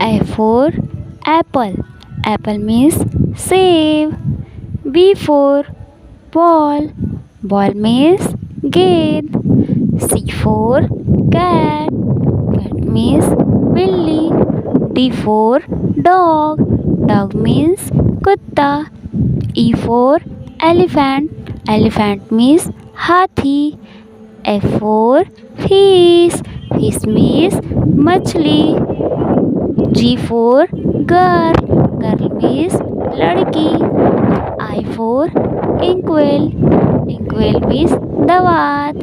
A for apple. Apple means save. B for ball. Ball means गेंद. C for cat. Cat means बिल्ली. D for dog. Dog means कुत्ता. E for elephant. Elephant means हाथी. F for fish. Fish means मछली. G for girl. Girl means लड़की. I for inkwell. Inkwell means दवात.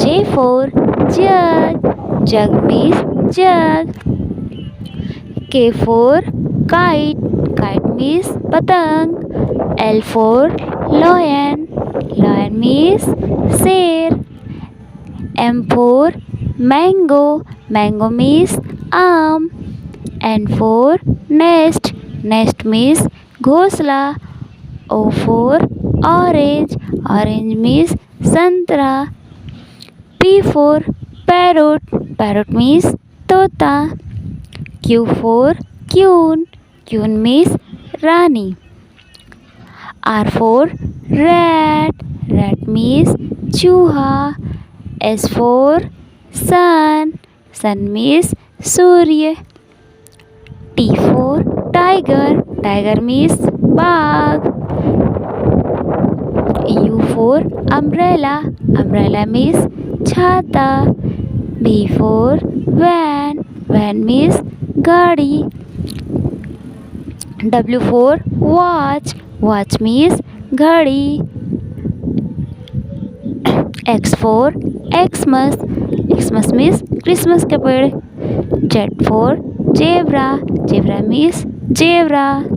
J for jug. Jug means jug. K for kite. Kite means पतंग. L for lion. Lion means शेर. M for mango. Mango means आम. N for nest. Nest means घोंसला. O for orange. Orange means संतरा. P for parrot. Parrot means तोता. Q for queen. Queen means Rani. R for rat. Rat means चूहा. S for sun. Sun means Surya. T for tiger. Tiger means बाघ. U for umbrella. Umbrella means छाता. V for van. Van means गाड़ी. W for watch. Watch means घड़ी. X for Xmas. Xmas means Christmas के पेड़. Z for zebra. Zebra means zebra.